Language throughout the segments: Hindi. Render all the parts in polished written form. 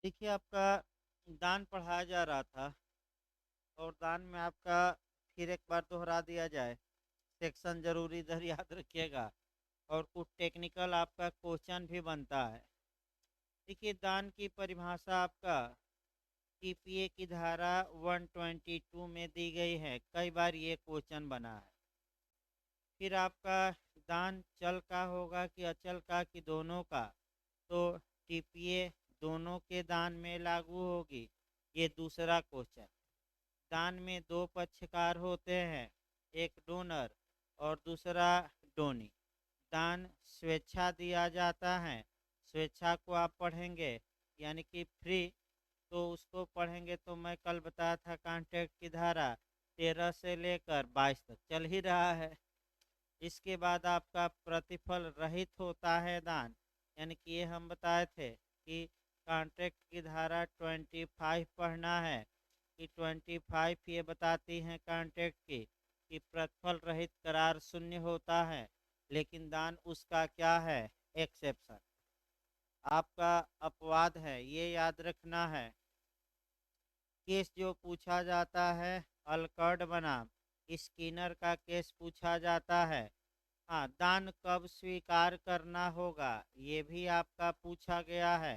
देखिए, आपका दान पढ़ाया जा रहा था और दान में आपका फिर एक बार दोहरा दिया जाए, सेक्शन ज़रूर इधर याद रखिएगा। और कुछ टेक्निकल आपका क्वेश्चन भी बनता है। देखिए, दान की परिभाषा आपका टीपीए की धारा 122 में दी गई है। कई बार ये क्वेश्चन बना है। फिर आपका दान चल का होगा कि अचल का कि दोनों का, तो टीपीए दोनों के दान में लागू होगी। ये दूसरा क्वेश्चन। दान में दो पक्षकार होते हैं, एक डोनर और दूसरा डोनी। दान स्वेच्छा दिया जाता है। स्वेच्छा को आप पढ़ेंगे यानी कि फ्री, तो उसको पढ़ेंगे तो मैं कल बताया था कॉन्ट्रैक्ट की धारा 13 से लेकर 22 तक चल ही रहा है। इसके बाद आपका प्रतिफल रहित होता है दान, यानी कि ये हम बताए थे कि कॉन्ट्रैक्ट की धारा 25 पढ़ना है कि 25 ये बताती हैं कॉन्ट्रैक्ट की कि प्रतिफल रहित करार शून्य होता है, लेकिन दान उसका क्या है, एक्सेप्शन। आपका अपवाद है, ये याद रखना है। केस जो पूछा जाता है अलकर्ड बनाम स्किनर का केस पूछा जाता है। हाँ, दान कब स्वीकार करना होगा ये भी आपका पूछा गया है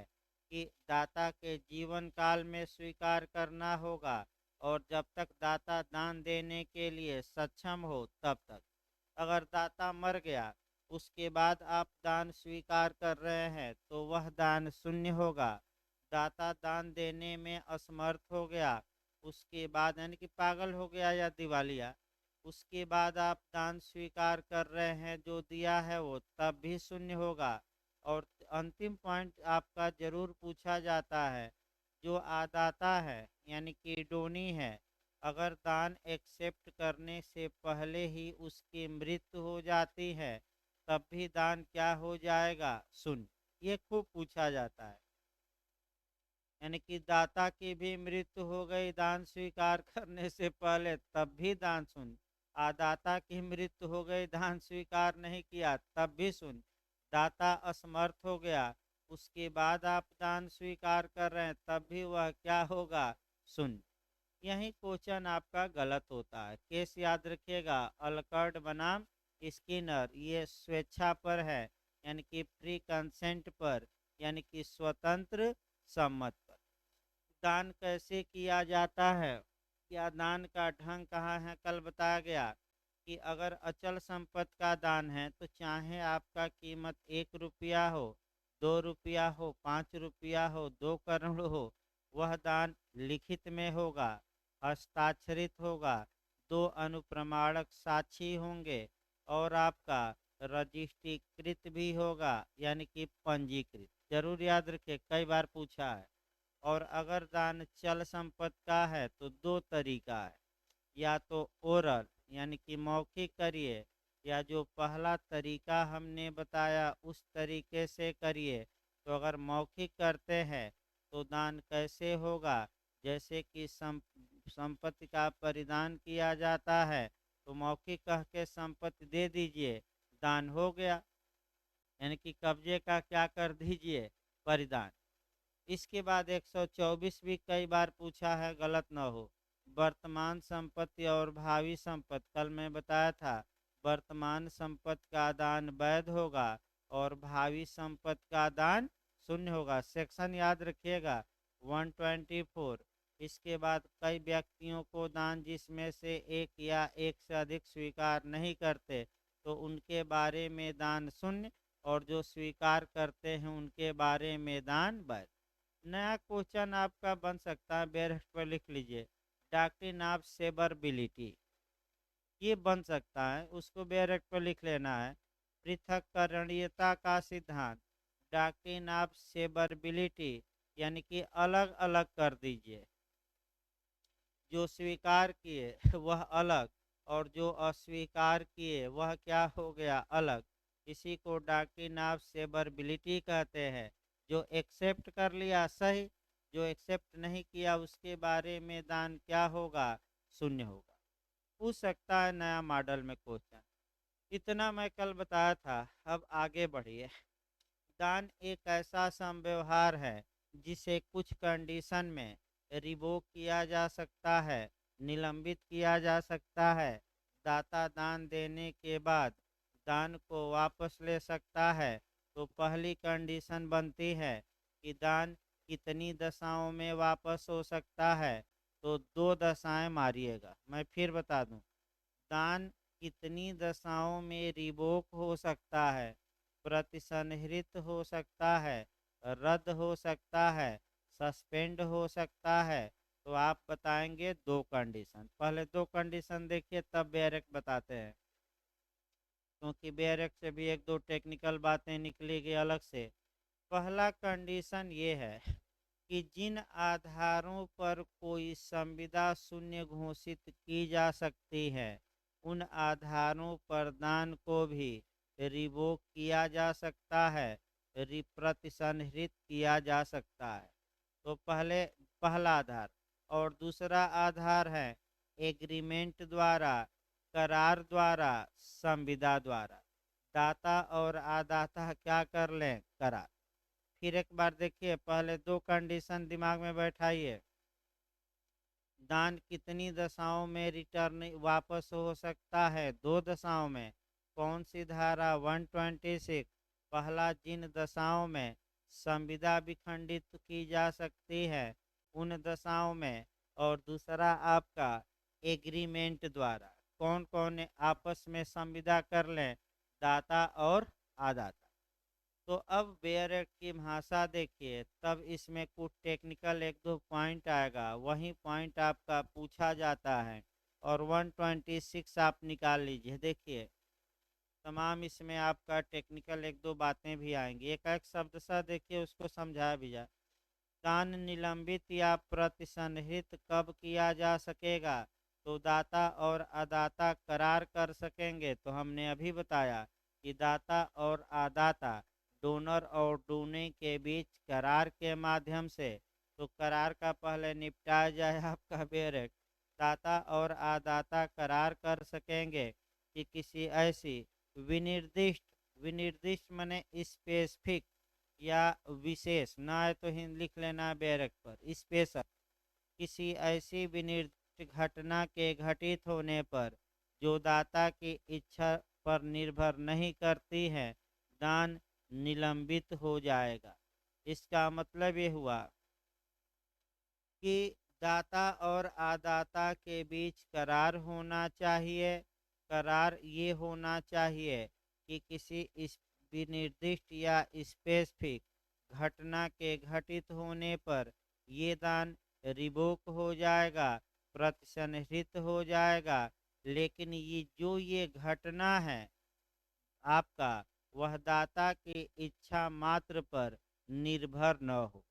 कि दाता के जीवन काल में स्वीकार करना होगा और जब तक दाता दान देने के लिए सक्षम हो तब तक। अगर दाता मर गया, उसके बाद आप दान स्वीकार कर रहे हैं तो वह दान शून्य होगा। दाता दान देने में असमर्थ हो गया, उसके बाद यानी कि पागल हो गया या दिवालिया, उसके बाद आप दान स्वीकार कर रहे हैं जो दिया है वो तब भी शून्य होगा। और अंतिम पॉइंट आपका जरूर पूछा जाता है, जो आदाता है यानी कि डोनी है, अगर दान एक्सेप्ट करने से पहले ही उसकी मृत्यु हो जाती है तब भी दान क्या हो जाएगा, शून्य। ये खूब पूछा जाता है। यानी कि दाता की भी मृत्यु हो गई दान स्वीकार करने से पहले तब भी दान शून्य। आदाता की मृत्यु हो गई दान स्वीकार नहीं किया तब भी शून्य। दाता असमर्थ हो गया, उसके बाद आप दान स्वीकार कर रहे हैं तब भी वह क्या होगा, शून्य। यही क्वेश्चन आपका गलत होता है। केस याद रखिएगा, अलकर्ड बनाम स्किनर, ये स्वेच्छा पर है यानी कि फ्री कंसेंट पर, यानी कि स्वतंत्र सम्मत पर। दान कैसे किया जाता है, क्या दान का ढंग कहाँ है, कल बताया गया कि अगर अचल संपत्ति का दान है तो चाहे आपका कीमत 1 रुपया हो, 2 रुपया हो, 5 रुपया हो, 2 करोड़ हो, वह दान लिखित में होगा, हस्ताक्षरित होगा, दो अनुप्रमाणक साक्षी होंगे और आपका रजिस्ट्रीकृत भी होगा यानी कि पंजीकृत। जरूर याद रखिए, कई बार पूछा है। और अगर दान चल संपत्ति का है तो दो तरीका है, या तो ओरल यानी कि मौखिक करिए, या जो पहला तरीका हमने बताया उस तरीके से करिए। तो अगर मौखिक करते हैं तो दान कैसे होगा, जैसे कि संपत्ति का परिदान किया जाता है तो मौखिक कह के संपत्ति दे दीजिए, दान हो गया। यानी कि कब्जे का क्या कर दीजिए, परिदान। इसके बाद 124 भी कई बार पूछा है, गलत न हो। वर्तमान संपत्ति और भावी संपत्ति, कल मैं बताया था वर्तमान संपत्ति का दान वैध होगा और भावी संपत्ति का दान शून्य होगा। सेक्शन याद रखिएगा 124। इसके बाद कई व्यक्तियों को दान जिसमें से एक या एक से अधिक स्वीकार नहीं करते तो उनके बारे में दान शून्य, और जो स्वीकार करते हैं उनके बारे में दान वैध। नया क्वेश्चन आपका बन सकता है, बेरहट पर लिख लीजिए, डॉक्ट्रिन ऑफ सेवरबिलिटी, ये बन सकता है, उसको बेरहट पर लिख लेना है। पृथक्करणीयता का सिद्धांत, डॉक्ट्रिन ऑफ सेवरबिलिटी, यानी कि अलग अलग कर दीजिए, जो स्वीकार किए वह अलग और जो अस्वीकार किए वह क्या हो गया, अलग। इसी को डॉक्ट्रिन ऑफ सेवरबिलिटी कहते हैं। जो एक्सेप्ट कर लिया सही, जो एक्सेप्ट नहीं किया उसके बारे में दान क्या होगा, शून्य होगा। पूछ सकता है नया मॉडल में क्वेश्चन। इतना मैं कल बताया था। अब आगे बढ़िए। दान एक ऐसा संव्यवहार है जिसे कुछ कंडीशन में रिवोक किया जा सकता है, निलंबित किया जा सकता है। दाता दान देने के बाद दान को वापस ले सकता है। तो पहली कंडीशन बनती है कि दान कितनी दशाओं में वापस हो सकता है। तो दो दशाएं मारिएगा। मैं फिर बता दूं, दान कितनी दशाओं में रिवोक हो सकता है, प्रतिसंहृत हो सकता है, रद्द हो सकता है, सस्पेंड हो सकता है। तो आप बताएंगे दो कंडीशन। पहले दो कंडीशन देखिए, तब बेरेक बताते हैं, क्योंकि बेरेक से भी एक दो टेक्निकल बातें निकलेगी अलग से। पहला कंडीशन ये है कि जिन आधारों पर कोई संविदा शून्य घोषित की जा सकती है, उन आधारों पर दान को भी रिवोक किया जा सकता है, प्रतिसंहृत किया जा सकता है। तो पहला आधार। और दूसरा आधार है एग्रीमेंट द्वारा, करार द्वारा, संविदा द्वारा। दाता और आदाता क्या कर लें? करार। फिर एक बार देखिए, पहले दो कंडीशन दिमाग में बैठाइए। दान कितनी दशाओं में रिटर्न वापस हो सकता है? दो दशाओं में। कौन सी धारा? 126। पहला, जिन दशाओं में संविदा विखंडित की जा सकती है, उन दशाओं में। और दूसरा आपका एग्रीमेंट द्वारा। कौन कौन आपस में संविदा कर लें? दाता और आदाता। तो अब बेयर एक्ट की भाषा देखिए, तब इसमें कुछ टेक्निकल एक दो पॉइंट आएगा, वही पॉइंट आपका पूछा जाता है। और 126 आप निकाल लीजिए। देखिए, तमाम इसमें आपका टेक्निकल एक दो बातें भी आएंगी। एक एक शब्द सा देखिए, उसको समझाया भी जाए। दान निलंबित या प्रतिसंहृत कब किया जा सकेगा? तो दाता और अदाता करार कर सकेंगे। तो हमने अभी बताया कि दाता और आदाता, डोनर और डोने के बीच करार के माध्यम से। तो करार का पहले निपटाया जाए आपका बेरेक। दाता और आदाता करार कर सकेंगे कि किसी ऐसी विनिर्दिष्ट, विनिर्दिष्ट माने स्पेसिफिक या विशेष, ना है तो हिंद लिख लेना बेरेक पर, स्पेशल, किसी ऐसी विनिर्दिष्ट घटना के घटित होने पर जो दाता की इच्छा पर निर्भर नहीं करती है, दान निलंबित हो जाएगा। इसका मतलब ये हुआ कि दाता और आदाता के बीच करार होना चाहिए। करार ये होना चाहिए कि किसी विनिर्दिष्ट या स्पेसिफिक घटना के घटित होने पर ये दान रिवोक हो जाएगा, प्रतिसंहृत हो जाएगा। लेकिन ये घटना है आपका, वह दाता की इच्छा मात्र पर निर्भर न हो।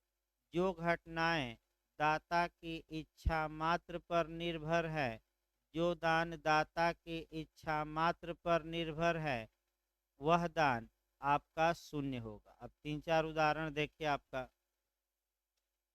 जो घटनाएं दाता की इच्छा मात्र पर निर्भर है, जो दान दाता की इच्छा मात्र पर निर्भर है, वह दान आपका शून्य होगा। अब तीन चार उदाहरण देखिए आपका,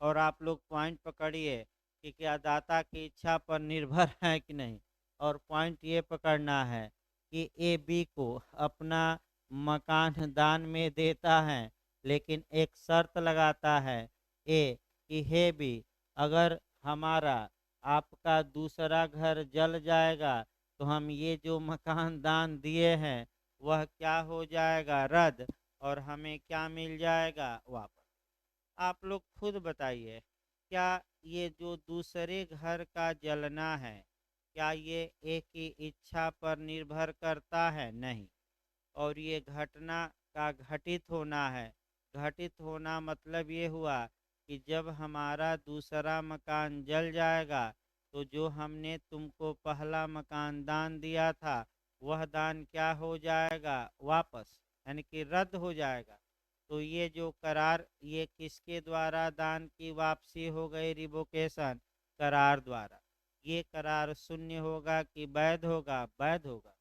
और आप लोग पॉइंट पकड़िए कि क्या दाता की इच्छा पर निर्भर है कि नहीं। और पॉइंट ये पकड़ना है कि ए बी को अपना मकान दान में देता है, लेकिन एक शर्त लगाता है ए कि हे बी, अगर हमारा आपका दूसरा घर जल जाएगा तो हम ये जो मकान दान दिए हैं वह क्या हो जाएगा? रद्द। और हमें क्या मिल जाएगा? वापस। आप लोग खुद बताइए, क्या ये जो दूसरे घर का जलना है, क्या ये एक की इच्छा पर निर्भर करता है? नहीं। और ये घटना का घटित होना है। घटित होना मतलब ये हुआ कि जब हमारा दूसरा मकान जल जाएगा तो जो हमने तुमको पहला मकान दान दिया था, वह दान क्या हो जाएगा? वापस, यानी कि रद्द हो जाएगा। तो ये जो करार, ये किसके द्वारा दान की वापसी हो गई? रिवोकेशन, करार द्वारा। ये करार शून्य होगा कि वैध होगा? वैध होगा।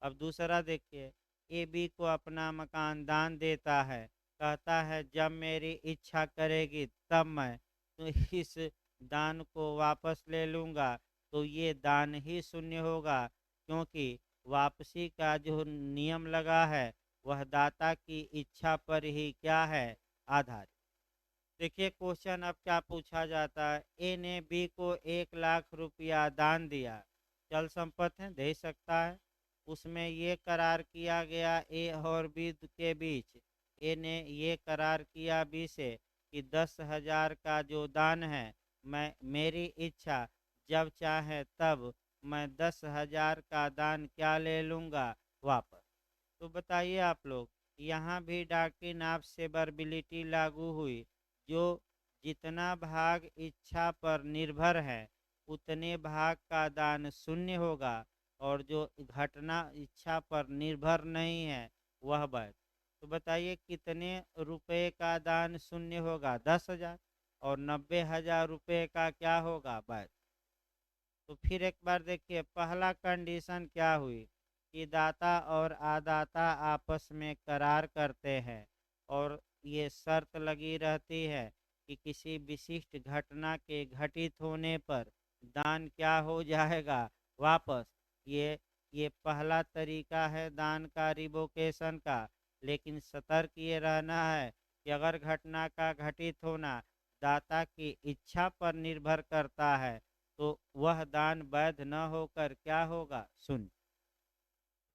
अब दूसरा देखिए, ए बी को अपना मकान दान देता है, कहता है जब मेरी इच्छा करेगी तब मैं तो इस दान को वापस ले लूँगा। तो ये दान ही शून्य होगा, क्योंकि वापसी का जो नियम लगा है वह दाता की इच्छा पर ही क्या है? आधारित। देखिए क्वेश्चन अब क्या पूछा जाता है, ए ने बी को 1 लाख रुपया दान दिया, चल संपत्ति है, दे सकता है। उसमें ये करार किया गया ए और बी के बीच, ए ने ये करार किया बी से कि 10,000 का जो दान है, मैं मेरी इच्छा जब चाहे तब मैं 10,000 का दान क्या ले लूँगा वापस। तो बताइए आप लोग, यहाँ भी डॉक्ट्रिन ऑफ सेवरबिलिटी लागू हुई। जो जितना भाग इच्छा पर निर्भर है उतने भाग का दान शून्य होगा, और जो घटना इच्छा पर निर्भर नहीं है वह वैध। तो बताइए कितने रुपए का दान शून्य होगा, 10,000, और 90,000 रुपये का क्या होगा, वैध। तो फिर एक बार देखिए पहला कंडीशन क्या हुई कि दाता और आदाता आपस में करार करते हैं, और ये शर्त लगी रहती है कि किसी विशिष्ट घटना के घटित होने पर दान क्या हो जाएगा, वापस। ये पहला तरीका है दान का रिवोकेशन का। लेकिन सतर्क ये रहना है कि अगर घटना का घटित होना दाता की इच्छा पर निर्भर करता है तो वह दान वैध न होकर क्या होगा, शून्य।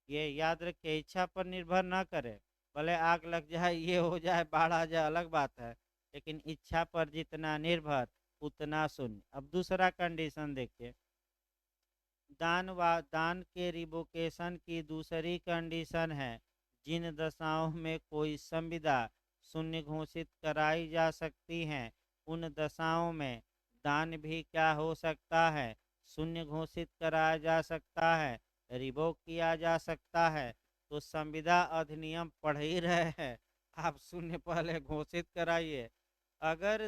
ये याद रखिए, इच्छा पर निर्भर न करे। भले आग लग जाए, ये हो जाए, बाढ़ आ जाए, अलग बात है, लेकिन इच्छा पर जितना निर्भर उतना शून्य। अब दूसरा कंडीशन देखिए, दान के रिवोकेशन की दूसरी कंडीशन है, जिन दशाओं में कोई संविदा शून्य घोषित कराई जा सकती हैं उन दशाओं में दान भी क्या हो सकता है, शून्य घोषित कराया जा सकता है, रिवोक किया जा सकता है। तो संविदा अधिनियम पढ़ ही रहे हैं, आप शून्य पहले घोषित कराइए। अगर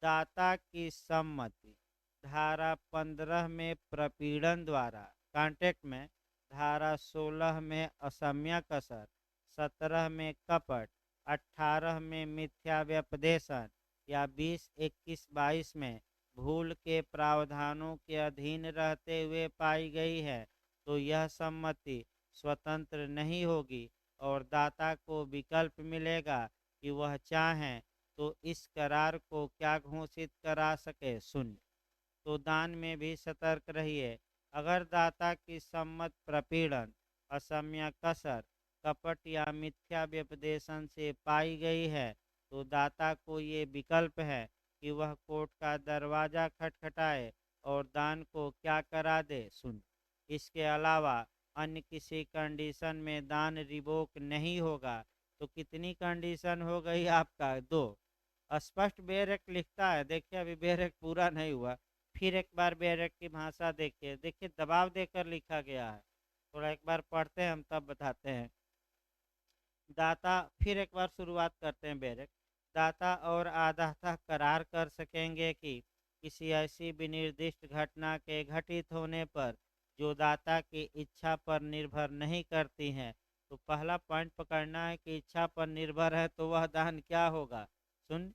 दाता की सम्मति धारा 15 में प्रपीड़न द्वारा कॉन्टेक्ट में, धारा 16 में असम्यक कसर, 17 में कपट, 18 में मिथ्या व्यपदेशन, या 20, 21, 22 में भूल के प्रावधानों के अधीन रहते हुए पाई गई है, तो यह सम्मति स्वतंत्र नहीं होगी और दाता को विकल्प मिलेगा कि वह चाहें तो इस करार को क्या घोषित करा सके, शून्य। तो दान में भी सतर्क रहिए। अगर दाता की सम्मत प्रपीड़न, असम्यक कसर, कपट या मिथ्या व्यपदेशन से पाई गई है तो दाता को ये विकल्प है कि वह कोर्ट का दरवाजा खटखटाए और दान को क्या करा दे, शून्य। इसके अलावा अन्य किसी कंडीशन में दान रिवोक नहीं होगा। तो कितनी कंडीशन हो गई आपका, दो। स्पष्ट बेरेक लिखता है, देखिए अभी बेरेक पूरा नहीं हुआ। फिर एक बार बेरेक की भाषा देखिए, देखिए दबाव देकर लिखा गया है। थोड़ा एक बार पढ़ते हैं हम तब बताते हैं। दाता, फिर एक बार शुरुआत करते हैं बेरेक। दाता और आदाता करार कर सकेंगे कि किसी ऐसी विनिर्दिष्ट घटना के घटित होने पर जो दाता की इच्छा पर निर्भर नहीं करती हैं। तो पहला पॉइंट पकड़ना है कि इच्छा पर निर्भर है तो वह दान क्या होगा, सुन।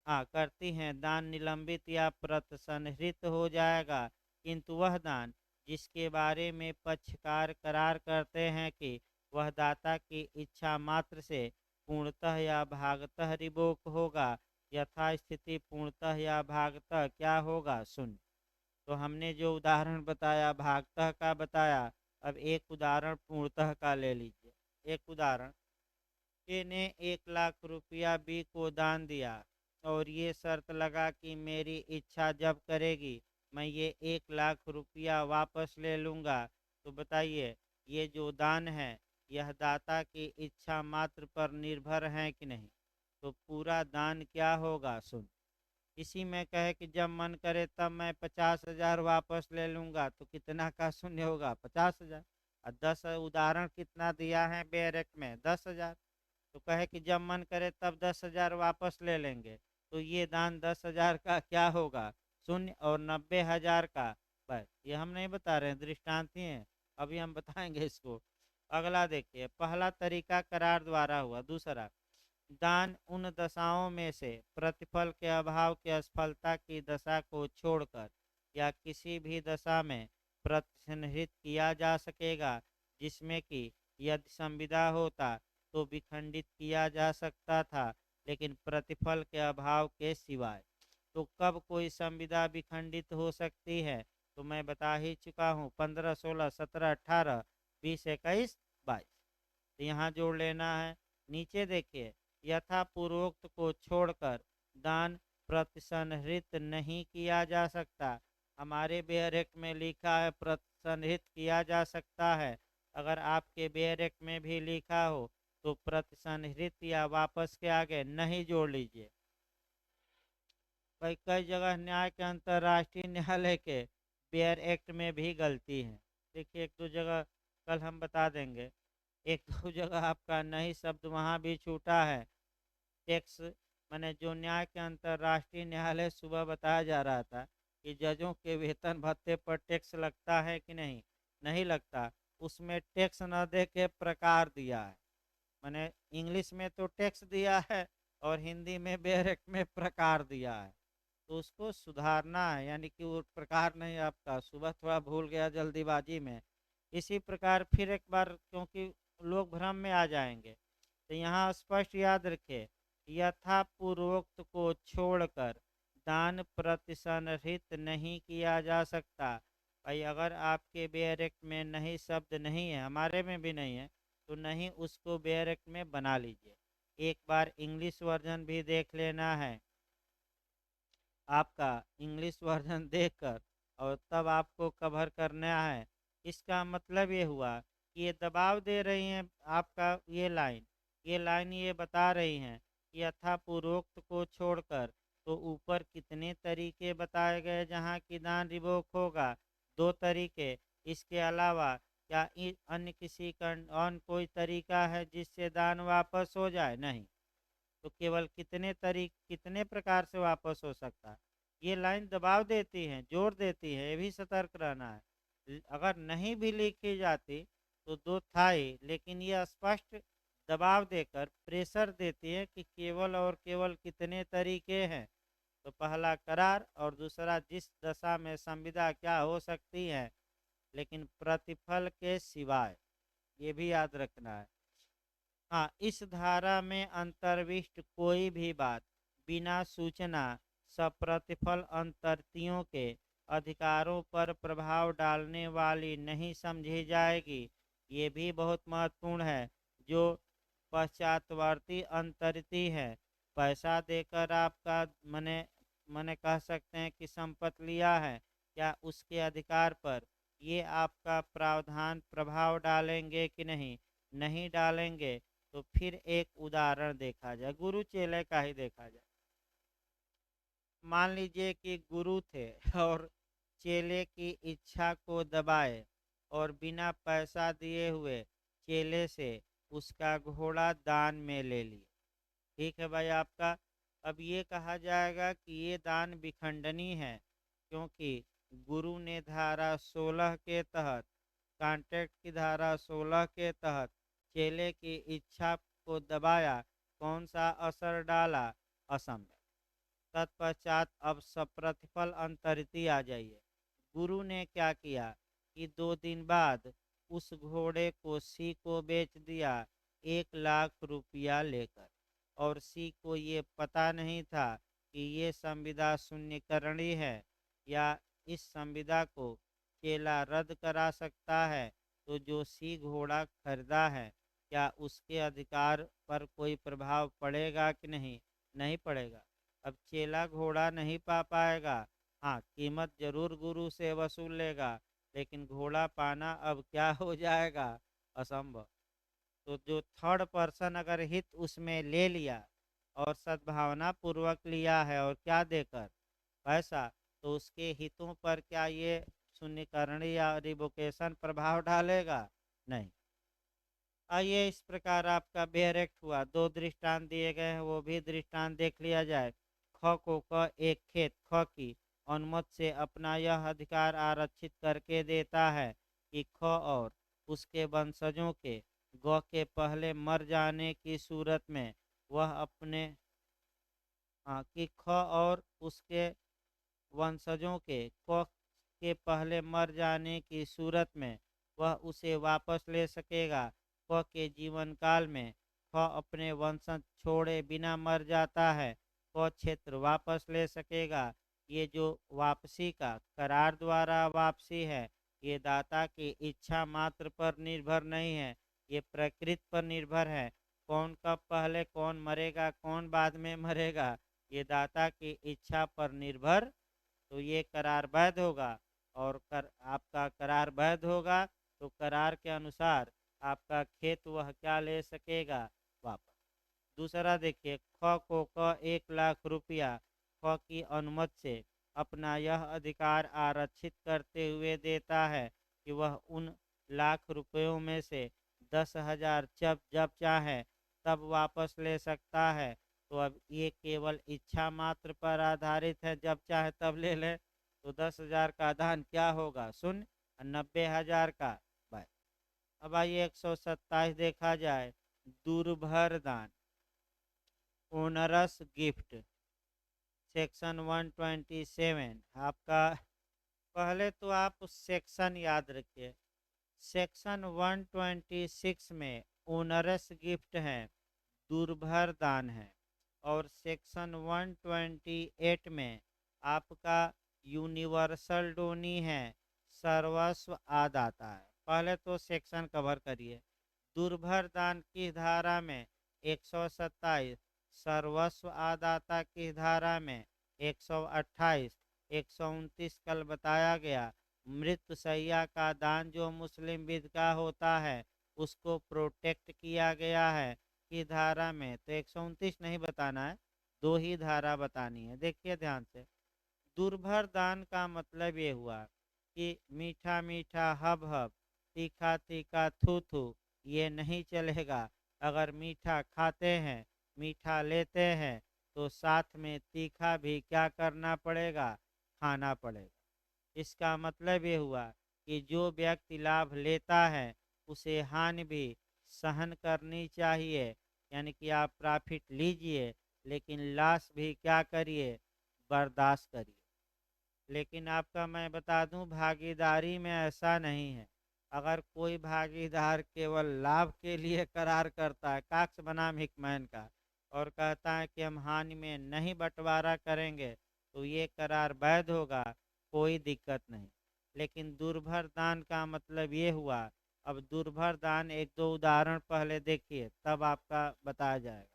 हाँ, करती हैं, दान निलंबित या प्रत्सनहृत हो जाएगा। किंतु वह दान जिसके बारे में पक्षकार करार करते हैं कि वह दाता की इच्छा मात्र से पूर्णतः या भागतः रिवोक होगा, यथास्थिति पूर्णतः या भागतः क्या होगा, शून्य। तो हमने जो उदाहरण बताया भागतः का बताया, अब एक उदाहरण पूर्णतः का ले लीजिए। एक उदाहरण, ए ने 1 लाख रुपया बी को दान दिया और ये शर्त लगा कि मेरी इच्छा जब करेगी मैं ये 1 लाख रुपया वापस ले लूँगा। तो बताइए ये जो दान है यह दाता की इच्छा मात्र पर निर्भर है कि नहीं। तो पूरा दान क्या होगा, सुन। इसी में कहे कि जब मन करे तब मैं 50,000 वापस ले लूँगा, तो कितना का शून्य होगा, 50,000। और 10 उदाहरण कितना दिया है बेरेक में, 10,000। तो कहे कि जब मन करे तब 10,000 वापस ले लेंगे, तो ये दान 10,000 का क्या होगा, शून्य, और 90,000 का, बस। ये हम नहीं बता रहे हैं, दृष्टांत ही है, अभी हम बताएंगे इसको। अगला देखिए, पहला तरीका करार द्वारा हुआ। दूसरा, दान उन दशाओं में से प्रतिफल के अभाव की असफलता की दशा को छोड़कर या किसी भी दशा में प्रतिनिधित किया जा सकेगा जिसमें कि यदि संविदा होता तो विखंडित किया जा सकता था, लेकिन प्रतिफल के अभाव के सिवाय। तो कब कोई संविदा विखंडित हो सकती है? तो मैं बता ही चुका हूँ, 15, 16, 17, 18, 20, 21, 22। तो यहाँ जोड़ लेना है। नीचे देखिए, यथा पूर्वोक्त को छोड़कर दान प्रतिसंहृत नहीं किया जा सकता। हमारे बेयर एक्ट में लिखा है प्रतिसंहृत किया जा सकता है। अगर आपके बेयर एक्ट में भी लिखा हो तो प्रतिसंहृत या वापस के आगे नहीं जोड़ लीजिए। भाई कई जगह न्याय के अंतर्राष्ट्रीय न्यायालय के बेयर एक्ट में भी गलती है। देखिए एक दो जगह कल हम बता देंगे। एक दो जगह आपका नहीं शब्द वहाँ भी छूटा है। टैक्स मैंने जो न्याय के अंतर्राष्ट्रीय न्यायालय सुबह बताया जा रहा था कि जजों के वेतन भत्ते पर टैक्स लगता है कि नहीं, नहीं लगता। उसमें टैक्स न दे के प्रकार दिया है। मैंने इंग्लिश में तो टैक्स दिया है और हिंदी में बेयर एक्ट में प्रकार दिया है। तो उसको सुधारना है, यानी कि वो प्रकार नहीं, आपका सुबह थोड़ा भूल गया जल्दीबाजी में। इसी प्रकार फिर एक बार, क्योंकि लोग भ्रम में आ जाएंगे, तो यहाँ स्पष्ट याद रखें, यथा पूर्वोक्त को छोड़कर दान प्रतिसंहृत नहीं किया जा सकता। भाई अगर आपके बेयर एक्ट में नहीं शब्द नहीं है, हमारे में भी नहीं है, तो नहीं उसको बेयर एक्ट में बना लीजिए। एक बार इंग्लिश वर्जन भी देख लेना है आपका, इंग्लिश वर्जन देखकर और तब आपको कवर करना है। इसका मतलब ये हुआ कि ये दबाव दे रही हैं आपका, ये लाइन ये बता रही हैं कि यथा पूर्वोक्त को छोड़कर, तो ऊपर कितने तरीके बताए गए जहाँ की दान रिवोक होगा? 2 तरीके। इसके अलावा क्या अन्य किसी का और कोई तरीका है जिससे दान वापस हो जाए? नहीं। तो केवल कितने प्रकार से वापस हो सकता है? ये लाइन दबाव देती है, जोर देती है, ये भी सतर्क रहना है। अगर नहीं भी लिखी जाती तो दो था ही, लेकिन ये स्पष्ट दबाव देकर प्रेशर देती है कि केवल और केवल कितने तरीके हैं। तो पहला करार और दूसरा जिस दशा में संविदा क्या हो सकती है, लेकिन प्रतिफल के सिवाय, ये भी याद रखना है। हाँ, इस धारा में अंतर्विष्ट कोई भी बात बिना सूचना सप्रतिफल अंतर्तियों के अधिकारों पर प्रभाव डालने वाली नहीं समझी जाएगी। ये भी बहुत महत्वपूर्ण है। जो पश्चातवर्ती अंतर्ति है, पैसा देकर आपका मने मने कह सकते हैं कि संपत्ति लिया है, क्या उसके अधिकार पर ये आपका प्रावधान प्रभाव डालेंगे कि नहीं? नहीं डालेंगे। तो फिर एक उदाहरण देखा जाए, गुरु चेले का ही देखा जाए। मान लीजिए कि गुरु थे और चेले की इच्छा को दबाए और बिना पैसा दिए हुए चेले से उसका घोड़ा दान में ले लिए। ठीक है भाई आपका। अब ये कहा जाएगा कि ये दान विखंडनी है, क्योंकि गुरु ने धारा 16 के तहत, कॉन्ट्रैक्ट की धारा 16 के तहत चेले की इच्छा को दबाया। कौन सा असर डाला? असम्य। तत्पश्चात अब सप्रतिफल अंतरिति आ जाइए। गुरु ने क्या किया कि 2 दिन बाद उस घोड़े को सी को बेच दिया 1 लाख रुपया लेकर। और सी को ये पता नहीं था कि ये संविदा शून्यकरणी है या इस संविदा को चेला रद्द करा सकता है। तो जो सी घोड़ा खरीदा है, क्या उसके अधिकार पर कोई प्रभाव पड़ेगा कि नहीं? नहीं पड़ेगा। अब चेला घोड़ा नहीं पा पाएगा। हाँ, कीमत जरूर गुरु से वसूल लेगा, लेकिन घोड़ा पाना अब क्या हो जाएगा? असंभव। तो जो थर्ड पर्सन अगर हित उसमें ले लिया और सद्भावना पूर्वक लिया है और क्या देकर? पैसा, तो उसके हितों पर क्या ये शून्यकरणी या रिवोकेशन प्रभाव डालेगा? नहीं। आइए, इस प्रकार आपका बेयर एक्ट हुआ। 2 दृष्टांत दिए गए हैं, वो भी दृष्टांत देख लिया जाए। ख को क एक खेत ख की अनुमति से अपना यह अधिकार आरक्षित करके देता है कि ख और उसके वंशजों के ग के पहले मर जाने की सूरत में वह अपने कि ख और उसके वंशजों के क के पहले मर जाने की सूरत में वह उसे वापस ले सकेगा क के जीवन काल में। ख अपने वंशज छोड़े बिना मर जाता है, क क्षेत्र वापस ले सकेगा। ये जो वापसी का करार द्वारा वापसी है, ये दाता की इच्छा मात्र पर निर्भर नहीं है, ये प्रकृति पर निर्भर है। कौन कब पहले कौन मरेगा, कौन बाद में मरेगा, ये दाता की इच्छा पर निर्भर। तो ये करार वैध होगा, और आपका करार वैध होगा तो करार के अनुसार आपका खेत वह क्या ले सकेगा, वापस। दूसरा देखिए, ख को क 1 लाख रुपया ख की अनुमति से अपना यह अधिकार आरक्षित करते हुए देता है कि वह उन लाख रुपयों में से 10,000 जब जब चाहे तब वापस ले सकता है। तो अब ये केवल इच्छा मात्र पर आधारित है, जब चाहे तब ले ले। तो 10,000 का दान क्या होगा, शून्य, और 90,000 का बाय। अब आइए 127 देखा जाए, दुर्भर दान, ओनरस गिफ्ट, सेक्शन 127। आपका पहले तो आप सेक्शन याद रखिए। सेक्शन 126 में ओनरस गिफ्ट है, दुर्भर दान है, और सेक्शन 128 में आपका यूनिवर्सल डोनी है, सर्वस्व आदाता है। पहले तो सेक्शन कवर करिए। दुर्भर दान की धारा में 127, सर्वस्व आदाता की धारा में 128, 129 कल बताया गया। मृत्यु शैया का दान जो मुस्लिम विध का होता है उसको प्रोटेक्ट किया गया है की धारा में। तो 129 नहीं बताना है, दो ही धारा बतानी है, देखिए ध्यान से। दुर्भर दान का मतलब ये हुआ कि मीठा मीठा हब हब, तीखा तीखा थू थू, ये नहीं चलेगा। अगर मीठा खाते हैं, मीठा लेते हैं, तो साथ में तीखा भी क्या करना पड़ेगा, खाना पड़ेगा। इसका मतलब ये हुआ कि जो व्यक्ति लाभ लेता है उसे हानि भी सहन करनी चाहिए। यानी कि आप प्रॉफिट लीजिए लेकिन लॉस भी क्या करिए, बर्दाश्त करिए। लेकिन आपका मैं बता दूं, भागीदारी में ऐसा नहीं है। अगर कोई भागीदार केवल लाभ के लिए करार करता है, काक्स बनाम हिकमैन का, और कहता है कि हम हानि में नहीं बंटवारा करेंगे, तो ये करार वैध होगा, कोई दिक्कत नहीं। लेकिन दुर्भर दान का मतलब ये हुआ। अब दुर्भर दान एक दो उदाहरण पहले देखिए, तब आपका बताया जाएगा।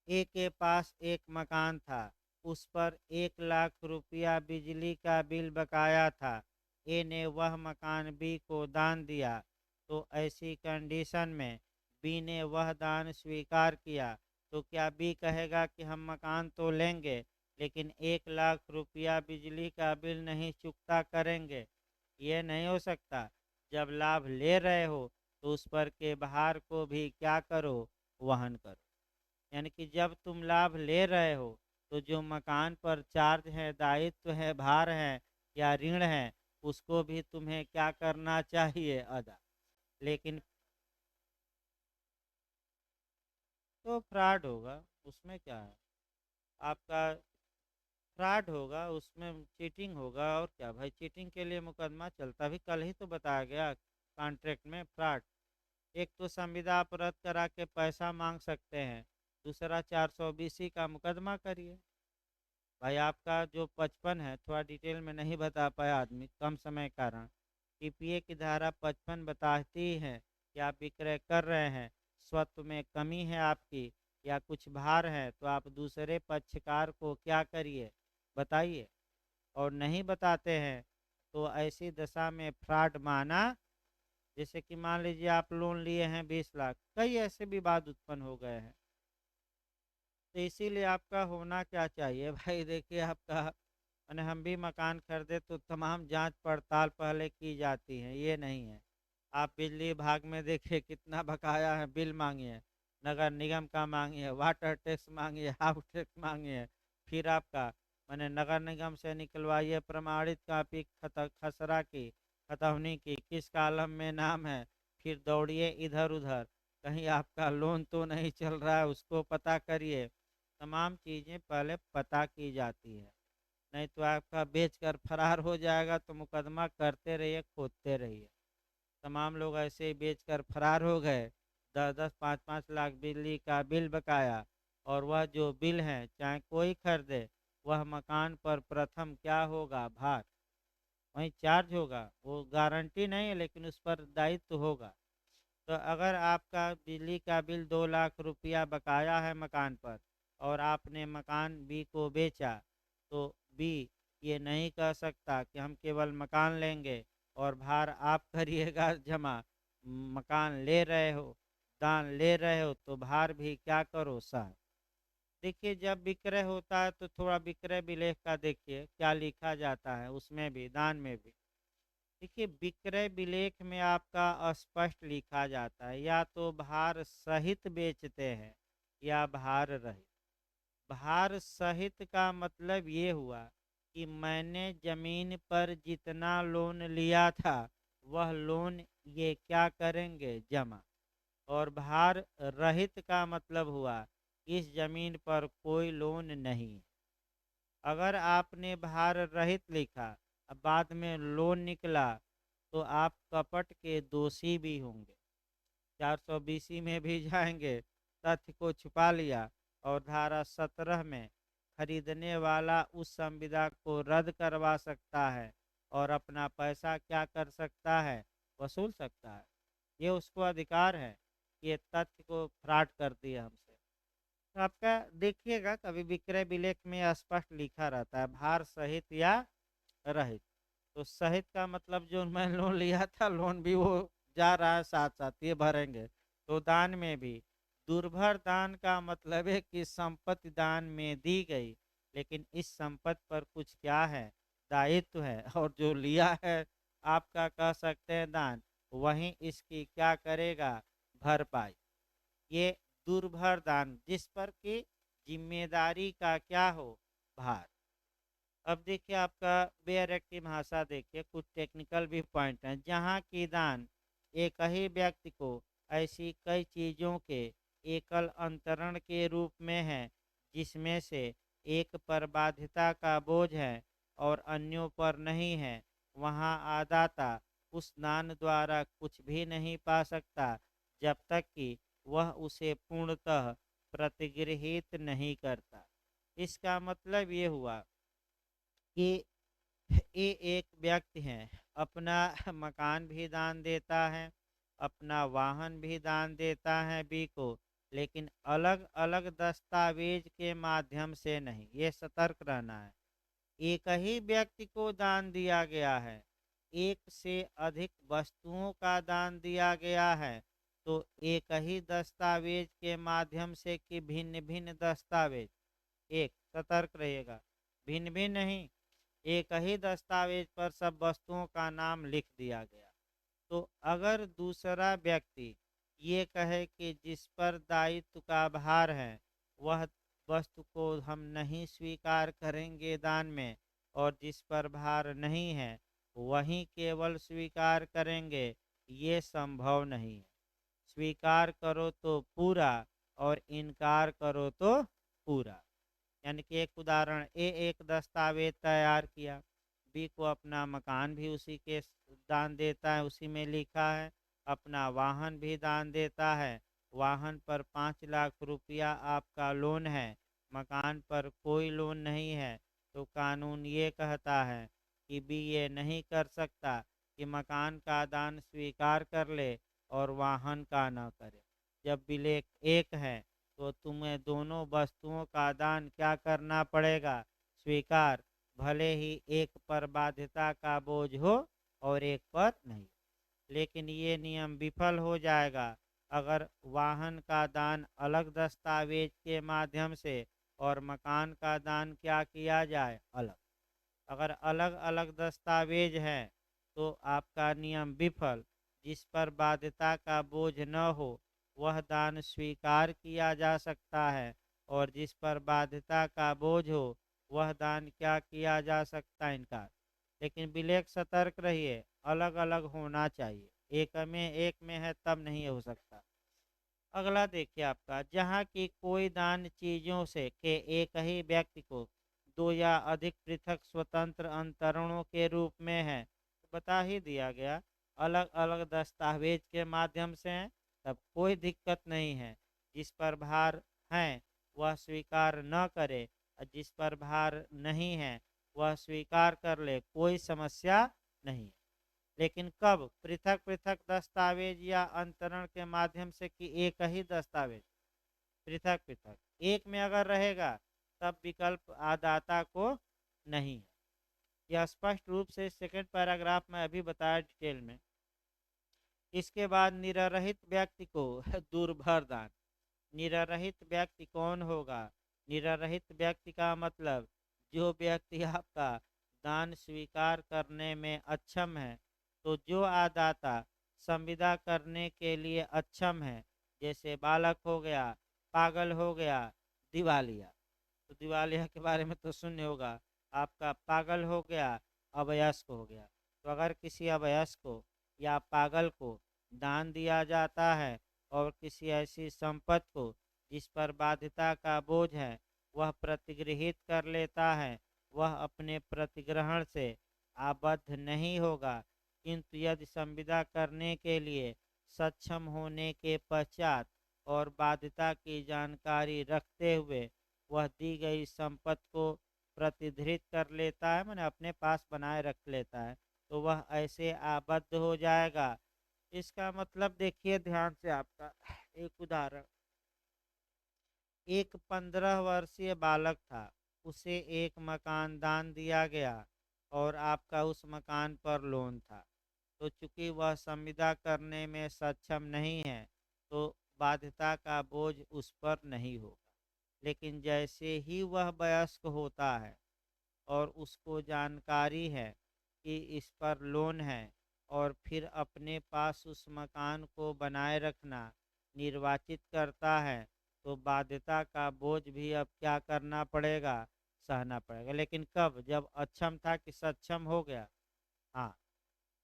ए के पास एक मकान था, उस पर 1 लाख रुपया बिजली का बिल बकाया था। ए ने वह मकान बी को दान दिया। तो ऐसी कंडीशन में बी ने वह दान स्वीकार किया, तो क्या बी कहेगा कि हम मकान तो लेंगे लेकिन 1 लाख रुपया बिजली का बिल नहीं चुकता करेंगे? ये नहीं हो सकता। जब लाभ ले रहे हो तो उस पर के भार को भी क्या करो, वहन करो। यानी कि जब तुम लाभ ले रहे हो तो जो मकान पर चार्ज है, दायित्व है, भार है या ऋण है, उसको भी तुम्हें क्या करना चाहिए, अदा। लेकिन तो फ्रॉड होगा, उसमें क्या है, आपका फ्रॉड होगा, उसमें चीटिंग होगा, और क्या भाई, चीटिंग के लिए मुकदमा चलता भी, कल ही तो बताया गया कॉन्ट्रैक्ट में फ्रॉड। एक तो संविदा आप रद्द करा के पैसा मांग सकते हैं, दूसरा 420 का मुकदमा करिए। भाई आपका जो 55 है, थोड़ा डिटेल में नहीं बता पाया आदमी, कम समय कारण। टीपीए की धारा 55 बताती है कि आप विक्रय कर रहे हैं, स्वत्व में कमी है आपकी या कुछ भार है, तो आप दूसरे पक्षकार को क्या करिए, बताइए। और नहीं बताते हैं तो ऐसी दशा में फ्रॉड माना। जैसे कि मान लीजिए आप लोन लिए हैं 20 लाख, कई ऐसे विवाद उत्पन्न हो गए हैं। तो इसीलिए आपका होना क्या चाहिए भाई, देखिए आपका मैंने, हम भी मकान खरीदे तो तमाम जांच पड़ताल पहले की जाती है, ये नहीं है। आप बिजली विभाग में देखिए कितना बकाया है, बिल मांगिए, नगर निगम का मांगिए, वाटर टैक्स मांगिए, हाउस टैक्स मांगिए, फिर आपका मैंने नगर निगम से निकलवाइए प्रमाणित कापी खसरा की, खतौनी की, किस कालम में नाम है, फिर दौड़िए इधर उधर, कहीं आपका लोन तो नहीं चल रहा है, उसको पता करिए। तमाम चीज़ें पहले पता की जाती है, नहीं तो आपका बेच कर फरार हो जाएगा तो मुकदमा करते रहिए, खोदते रहिए। तमाम लोग ऐसे ही बेच कर फरार हो गए, 10-10 5-5 लाख बिजली का बिल बकाया, और वह जो बिल है चाहे कोई खरीदे, वह मकान पर प्रथम क्या होगा, भार वहीं चार्ज होगा। वो गारंटी नहीं है लेकिन उस पर दायित्व होगा। तो अगर आपका बिजली का बिल 2 लाख रुपया बकाया है मकान पर, और आपने मकान बी को बेचा, तो बी ये नहीं कह सकता कि हम केवल मकान लेंगे और भार आप करिएगा जमा। मकान ले रहे हो, दान ले रहे हो, तो भार भी क्या करो, सह। देखिए, जब विक्रय होता है तो थोड़ा विक्रय विलेख का देखिए क्या लिखा जाता है, उसमें भी दान में भी। देखिए, विक्रय विलेख में आपका स्पष्ट लिखा जाता है, या तो भार सहित बेचते हैं या भार रहित। भार सहित का मतलब ये हुआ कि मैंने जमीन पर जितना लोन लिया था वह लोन ये क्या करेंगे, जमा। और भार रहित का मतलब हुआ इस जमीन पर कोई लोन नहीं है। अगर आपने भार रहित लिखा, अब बाद में लोन निकला, तो आप कपट के दोषी भी होंगे। 420 में भी जाएंगे, तथ्य को छुपा लिया, और धारा 17 में खरीदने वाला उस संविदा को रद्द करवा सकता है और अपना पैसा क्या कर सकता है, वसूल सकता है। ये उसको अधिकार है। ये तथ्य को फ्रॉड कर दिया हमसे। तो आपका देखिएगा कभी विक्रय विलेख में स्पष्ट लिखा रहता है भार सहित या रहित। तो सहित का मतलब जो मैं लोन लिया था, लोन भी वो जा रहा है साथ साथ, ये भरेंगे। तो दान में भी दुर्भर दान का मतलब है कि संपत्ति दान में दी गई, लेकिन इस संपत्ति पर कुछ क्या है, दायित्व है, और जो लिया है आपका कह सकते हैं दान, वहीं इसकी क्या करेगा, भरपाई। ये दुर्भर दान जिस पर की जिम्मेदारी का क्या हो, भार। अब देखिए आपका बेयर एक्ट की भाषा देखिए, कुछ टेक्निकल भी पॉइंट हैं जहाँ की दान एक ही व्यक्ति को ऐसी कई चीज़ों के एकल अंतरण के रूप में है, जिसमें से एक पर बाध्यता का बोझ है और अन्यों पर नहीं है। वहाँ आदाता उस दान द्वारा कुछ भी नहीं पा सकता जब तक कि वह उसे पूर्णतः प्रतिगृहित नहीं करता। इसका मतलब ये हुआ कि ये एक व्यक्ति है, अपना मकान भी दान देता है, अपना वाहन भी दान देता है बी को, लेकिन अलग अलग दस्तावेज के माध्यम से नहीं। ये सतर्क रहना है। एक ही व्यक्ति को दान दिया गया है, एक से अधिक वस्तुओं का दान दिया गया है, तो एक ही दस्तावेज के माध्यम से कि भिन्न भिन्न दस्तावेज, एक सतर्क रहिएगा, भिन्न भिन्न नहीं, एक ही दस्तावेज पर सब वस्तुओं का नाम लिख दिया गया। तो अगर दूसरा व्यक्ति ये कहे कि जिस पर दायित्व का भार है वह वस्तु को हम नहीं स्वीकार करेंगे दान में, और जिस पर भार नहीं है वही केवल स्वीकार करेंगे, ये संभव नहीं है। स्वीकार करो तो पूरा, और इनकार करो तो पूरा। यानी कि एक उदाहरण, ए एक दस्तावेज तैयार किया, बी को अपना मकान भी उसी के दान देता है, उसी में लिखा है, अपना वाहन भी दान देता है, वाहन पर 5 लाख रुपया आपका लोन है, मकान पर कोई लोन नहीं है, तो कानून ये कहता है कि बी ये नहीं कर सकता कि मकान का दान स्वीकार कर ले और वाहन का न करे। जब विलेख एक है तो तुम्हें दोनों वस्तुओं का दान क्या करना पड़ेगा, स्वीकार, भले ही एक पर बाध्यता का बोझ हो और एक पर नहीं। लेकिन ये नियम विफल हो जाएगा अगर वाहन का दान अलग दस्तावेज के माध्यम से और मकान का दान क्या किया जाए, अलग। अगर अलग अलग दस्तावेज हैं तो आपका नियम विफल। जिस पर बाध्यता का बोझ न हो वह दान स्वीकार किया जा सकता है, और जिस पर बाध्यता का बोझ हो वह दान क्या किया जा सकता है, इनकार। लेकिन विलेख सतर्क रहिए, अलग अलग होना चाहिए, एक में है तब नहीं हो सकता। अगला देखिए आपका, जहाँ की कोई दान चीजों से के एक ही व्यक्ति को दो या अधिक पृथक स्वतंत्र अंतरणों के रूप में है, तो बता ही दिया गया, अलग अलग दस्तावेज के माध्यम से है, तब कोई दिक्कत नहीं है। जिस पर भार है वह स्वीकार न करे और जिस पर भार नहीं है वह स्वीकार कर ले, कोई समस्या नहीं है। लेकिन कब? पृथक पृथक दस्तावेज या अंतरण के माध्यम से कि एक ही दस्तावेज? पृथक पृथक एक में अगर रहेगा तब विकल्प आदाता को नहीं है। यह स्पष्ट रूप से सेकंड पैराग्राफ में अभी बताया डिटेल में। इसके बाद निरहित व्यक्ति को दुर्भर दान। निरहित व्यक्ति कौन होगा? निरहित व्यक्ति का मतलब जो व्यक्ति आपका दान स्वीकार करने में अक्षम है। तो जो आदाता संविदा करने के लिए अक्षम है, जैसे बालक हो गया, पागल हो गया, दिवालिया। तो दिवालिया के बारे में तो सुने होगा। आपका पागल हो गया, अवयस्क हो गया। तो अगर किसी अवयस्क को या पागल को दान दिया जाता है और किसी ऐसी संपत्ति को जिस पर बाध्यता का बोझ है वह प्रतिगृहित कर लेता है, वह अपने प्रतिग्रहण से आबद्ध नहीं होगा। किंतु यदि संविदा करने के लिए सक्षम होने के पश्चात और बाध्यता की जानकारी रखते हुए वह दी गई संपत्ति को प्रतिधृत कर लेता है, मैंने अपने पास बनाए रख लेता है, तो वह ऐसे आबद्ध हो जाएगा। इसका मतलब देखिए ध्यान से, आपका एक उदाहरण, एक 15 वर्षीय बालक था, उसे एक मकान दान दिया गया और आपका उस मकान पर लोन था। तो चूंकि वह संविदा करने में सक्षम नहीं है तो बाध्यता का बोझ उस पर नहीं होगा। लेकिन जैसे ही वह वयस्क होता है और उसको जानकारी है कि इस पर लोन है और फिर अपने पास उस मकान को बनाए रखना निर्वाचित करता है, तो बाध्यता का बोझ भी अब क्या करना पड़ेगा? सहना पड़ेगा। लेकिन कब? जब अक्षम था कि सक्षम हो गया। हाँ,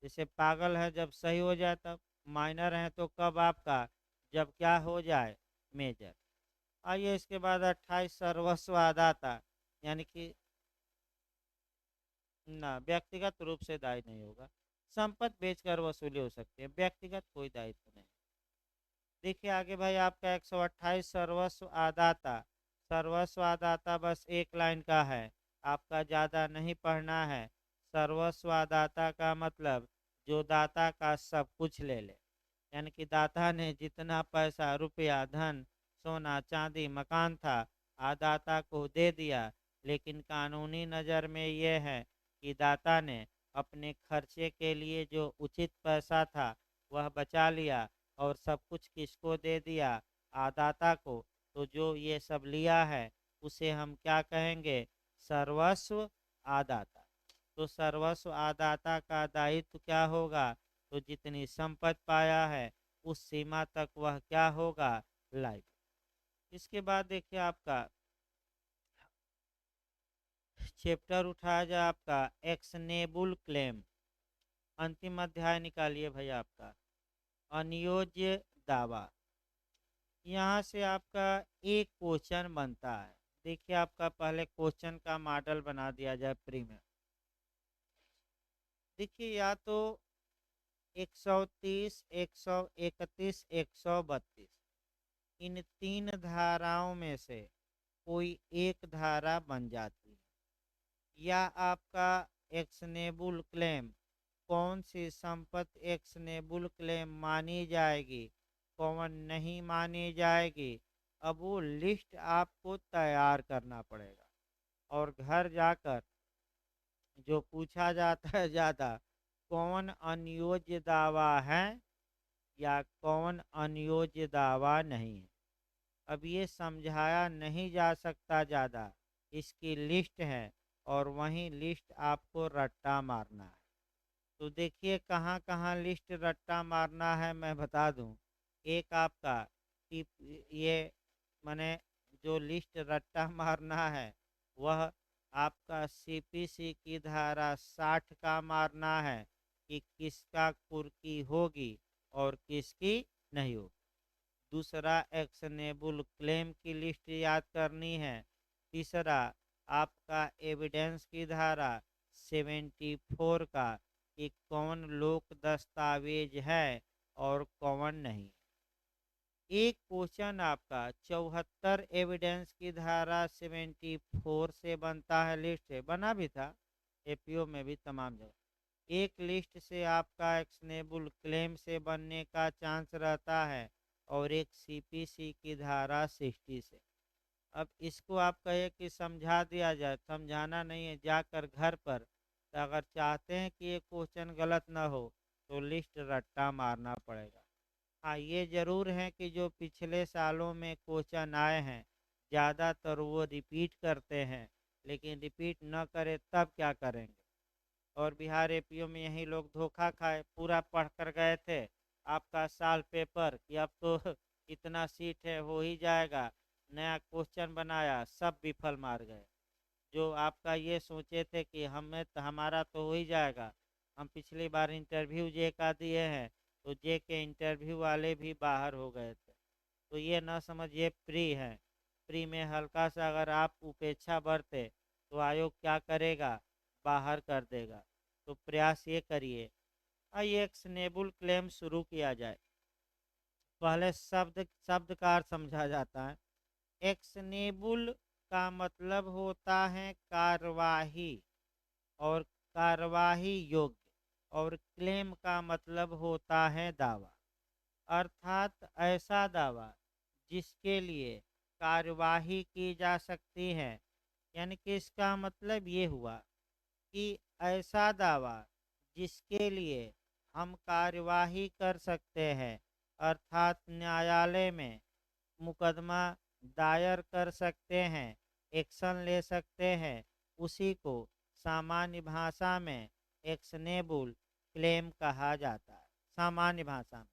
जैसे पागल है जब सही हो जाए तब। माइनर है तो कब आपका? जब क्या हो जाए? मेजर। आइए इसके बाद 28 सर्वस्व आदाता, यानी कि ना, व्यक्तिगत रूप से दायी नहीं होगा। संपत्ति बेचकर वसूली हो सकती है, व्यक्तिगत कोई दायित्व नहीं। देखिए आगे भाई, आपका 128 सर्वस्व आदाता। सर्वस्व आदाता बस एक लाइन का है, आपका ज़्यादा नहीं पढ़ना है। सर्वस्व आदाता का मतलब जो दाता का सब कुछ ले ले, यानी कि दाता ने जितना पैसा, रुपया, धन, सोना, चांदी, मकान था, आदाता को दे दिया। लेकिन कानूनी नज़र में यह है कि दाता ने अपने खर्चे के लिए जो उचित पैसा था वह बचा लिया और सब कुछ किसको दे दिया? आदाता को। तो जो ये सब लिया है उसे हम क्या कहेंगे? सर्वस्व आदाता। तो सर्वस्व आदाता का दायित्व क्या होगा? तो जितनी संपत्ति पाया है उस सीमा तक वह क्या होगा? लाइफ। इसके बाद देखिए आपका चैप्टर उठाया जाए आपका एक्शनेबल क्लेम। अंतिम अध्याय निकालिए भाई आपका अनियोज्य दावा। यहाँ से आपका एक क्वेश्चन बनता है। देखिए आपका पहले क्वेश्चन का मॉडल बना दिया जाए प्री में। देखिए या तो 130, 131, 132, इन तीन धाराओं में से कोई एक धारा बन जाती है। या आपका एक्शनेबल क्लेम, कौन सी संपत्ति एक्शनेबल क्लेम मानी जाएगी, कौन नहीं मानी जाएगी, अब वो लिस्ट आपको तैयार करना पड़ेगा। और घर जाकर जो पूछा जाता है ज़्यादा, कौन अनियोज्य दावा है या कौन अनियोज्य दावा नहीं है, अब ये समझाया नहीं जा सकता ज़्यादा। इसकी लिस्ट है और वहीं लिस्ट आपको रट्टा मारना है। तो देखिए कहाँ कहाँ लिस्ट रट्टा मारना है मैं बता दूं। एक आपका कि ये मैंने जो लिस्ट रट्टा मारना है वह आपका सीपीसी की धारा 60 का मारना है कि किसका कुर्की होगी और किसकी नहीं होगी। दूसरा एक्शनेबल क्लेम की लिस्ट याद करनी है। तीसरा आपका एविडेंस की धारा 74 का कि कौन लोक दस्तावेज है और कौन नहीं। एक क्वेश्चन आपका 74 एविडेंस की धारा 74 से बनता है, लिस्ट है, बना भी था एपीओ में भी तमाम जगह। एक लिस्ट से आपका एक्शनेबल क्लेम से बनने का चांस रहता है और एक सीपीसी की धारा 60 से। अब इसको आप कहे कि समझा दिया जाए, समझाना नहीं है, जाकर घर पर तो अगर चाहते हैं कि ये क्वेश्चन गलत ना हो तो लिस्ट रट्टा मारना पड़ेगा। हाँ, ये ज़रूर है कि जो पिछले सालों में क्वेश्चन आए हैं ज़्यादातर वो रिपीट करते हैं, लेकिन रिपीट न करे तब क्या करेंगे। और बिहार एपीओ में यही लोग धोखा खाए, पूरा पढ़ कर गए थे आपका साल पेपर कि अब तो इतना सीट है हो ही जाएगा, नया क्वेश्चन बनाया, सब विफल मार गए। जो आपका ये सोचे थे कि हमें तो हमारा तो हो ही जाएगा, हम पिछली बार इंटरव्यू जे का दिए हैं तो जे के इंटरव्यू वाले भी बाहर हो गए थे। तो ये ना समझिए प्री है, प्री में हल्का सा अगर आप उपेक्षा बरते तो आयोग क्या करेगा, बाहर कर देगा। तो प्रयास ये करिए। आइए एक्शनेबल क्लेम शुरू किया जाए। पहले शब्द का अर्थ समझा जाता है। एक्शनेबल का मतलब होता है कार्यवाही और कार्यवाही योग्य, और क्लेम का मतलब होता है दावा, अर्थात ऐसा दावा जिसके लिए कार्यवाही की जा सकती है। यानी कि इसका मतलब ये हुआ कि ऐसा दावा जिसके लिए हम कार्यवाही कर सकते हैं, अर्थात न्यायालय में मुकदमा दायर कर सकते हैं, एक्शन ले सकते हैं, उसी को सामान्य भाषा में एक्शनेबल क्लेम कहा जाता है। सामान्य भाषा में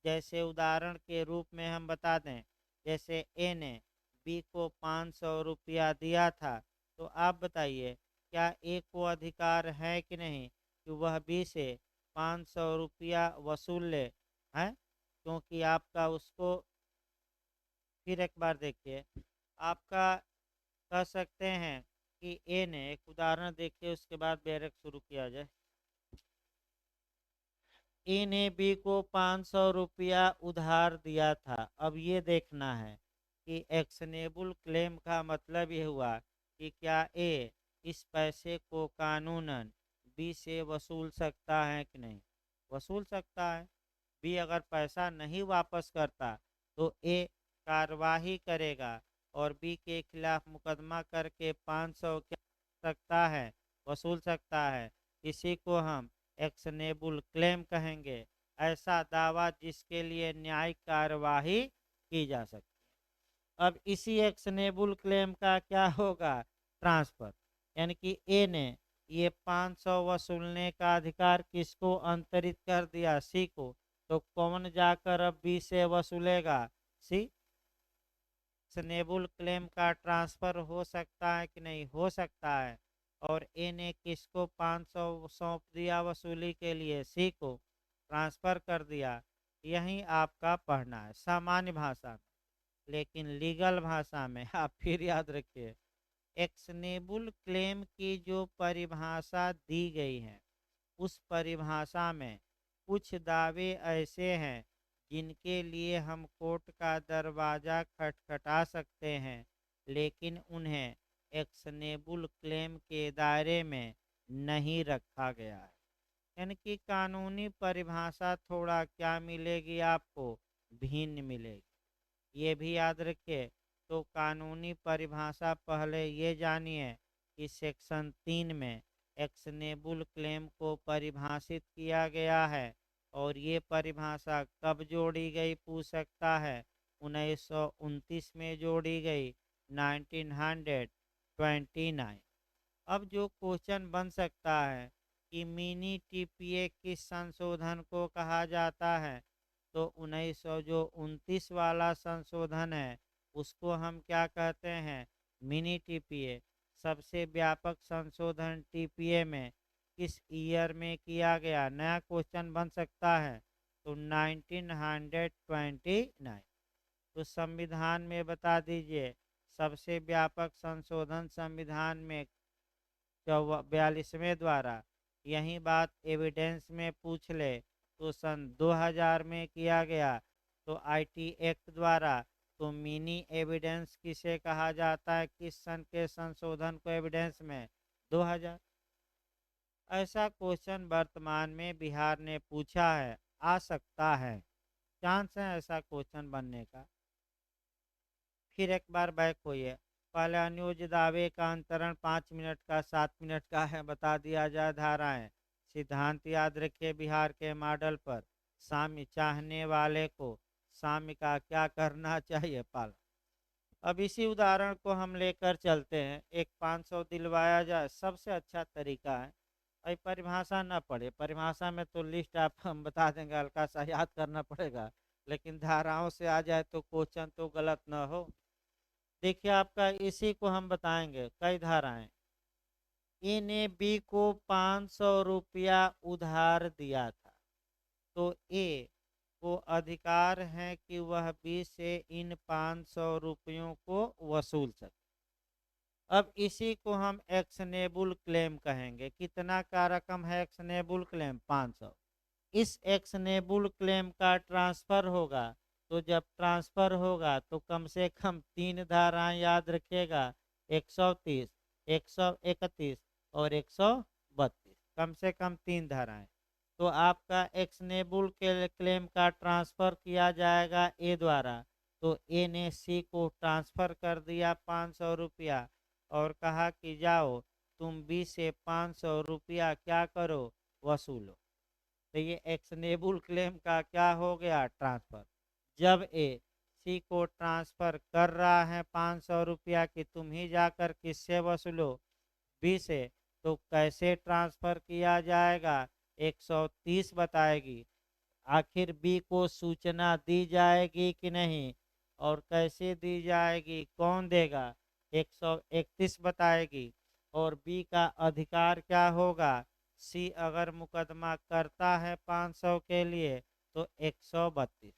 जैसे उदाहरण के रूप में हम बता दें, जैसे ए ने बी को 500 रुपया दिया था, तो आप बताइए क्या ए को अधिकार है कि नहीं कि वह बी से 500 रुपया वसूल ले, है, क्योंकि आपका उसको, फिर एक बार देखिए, आपका कह सकते हैं कि ए ने, एक उदाहरण देखिए उसके बाद बैरक शुरू किया जाए। ए ने बी को 500 रुपया उधार दिया था। अब ये देखना है कि एक्शनेबल क्लेम का मतलब ये हुआ कि क्या ए इस पैसे को कानूनन बी से वसूल सकता है कि नहीं। वसूल सकता है। बी अगर पैसा नहीं वापस करता तो ए कार्यवाही करेगा और बी के खिलाफ मुकदमा करके 500 क्या सकता है, वसूल सकता है। इसी को हम एक्शनेबल क्लेम कहेंगे, ऐसा दावा जिसके लिए न्यायिक कार्यवाही की जा सकती है। अब इसी एक्शनेबल क्लेम का क्या होगा, ट्रांसफर, यानी कि ए ने ये 500 वसूलने का अधिकार किसको अंतरित कर दिया, सी को, तो कौन जाकर अब बी से वसूलेगा, सी। एक्शनेबल क्लेम का ट्रांसफर हो सकता है कि नहीं, हो सकता है। और ए ने किसको 500 सौंप दिया वसूली के लिए, सी को, ट्रांसफर कर दिया। यही आपका पढ़ना है सामान्य भाषा में। लेकिन लीगल भाषा में आप फिर याद रखिए, एक्शनेबल क्लेम की जो परिभाषा दी गई है उस परिभाषा में कुछ दावे ऐसे हैं जिनके लिए हम कोर्ट का दरवाज़ा खटखटा सकते हैं, लेकिन उन्हें एक्शनेबल क्लेम के दायरे में नहीं रखा गया है। यानी कि कानूनी परिभाषा थोड़ा क्या मिलेगी आपको, भिन्न मिलेगी। ये भी याद रखिए। तो कानूनी परिभाषा पहले ये जानिए कि सेक्शन 3 में एक्शनेबल क्लेम को परिभाषित किया गया है, और ये परिभाषा कब जोड़ी गई पूछ सकता है, 1929 में जोड़ी गई, 1929। अब जो क्वेश्चन बन सकता है कि मिनी टीपीए किस संशोधन को कहा जाता है, तो 1929 वाला संशोधन है उसको हम क्या कहते हैं, मिनी टीपीए। सबसे व्यापक संशोधन टीपीए में किस ईयर में किया गया, नया क्वेश्चन बन सकता है, तो 1929। तो संविधान में बता दीजिए सबसे व्यापक संशोधन संविधान में 42वें द्वारा। यही बात एविडेंस में पूछ ले तो सन 2000 में किया गया। तो आईटी एक्ट द्वारा। तो मिनी एविडेंस किसे कहा जाता है, किस सन के संशोधन को एविडेंस में, 2000। ऐसा क्वेश्चन वर्तमान में बिहार ने पूछा है, आ सकता है, चांस है ऐसा क्वेश्चन बनने का। फिर एक बार बैक होइए, पहले अनुयोज्य दावे का अंतरण 5 मिनट का 7 मिनट का है, बता दिया जाए धाराएं। सिद्धांत याद रखिए बिहार के मॉडल पर, साम्य चाहने वाले को साम्य का क्या करना चाहिए, पालन। अब इसी उदाहरण को हम लेकर चलते हैं, एक 500 दिलवाया जाए, सबसे अच्छा तरीका है। अभी परिभाषा ना पढ़े, परिभाषा में तो लिस्ट आप हम बता देंगे, हल्का सा याद करना पड़ेगा, लेकिन धाराओं से आ जाए तो क्वेश्चन तो गलत ना हो। देखिए आपका इसी को हम बताएंगे, कई धाराएं। ए ने बी को 500 रुपया उधार दिया था, तो ए को अधिकार है कि वह बी से इन 500 रुपयों को वसूल सके। अब इसी को हम एक्शनेबल क्लेम कहेंगे। कितना का रकम है एक्शनेबल क्लेम, 500। इस एक्शनेबल क्लेम का ट्रांसफर होगा, तो जब ट्रांसफर होगा तो कम से कम 3 धाराएं याद रखिएगा, 130, 131 और 132, कम से कम 3 धाराएं। तो आपका एक्शनेबल के क्लेम का ट्रांसफर किया जाएगा ए द्वारा। तो ए ने सी को ट्रांसफर कर दिया 500 रुपया और कहा कि जाओ तुम बी से 500 रुपया क्या करो, वसूलो। तो ये एक्शनेबल क्लेम का क्या हो गया, ट्रांसफर। जब ए सी को ट्रांसफर कर रहा है 500 रुपया कि तुम ही जाकर किससे वसूलो, बी से, तो कैसे ट्रांसफर किया जाएगा, 130 बताएगी। आखिर बी को सूचना दी जाएगी कि नहीं, और कैसे दी जाएगी, कौन देगा, 131 बताएगी। और बी का अधिकार क्या होगा, सी अगर मुकदमा करता है 500 के लिए तो 132।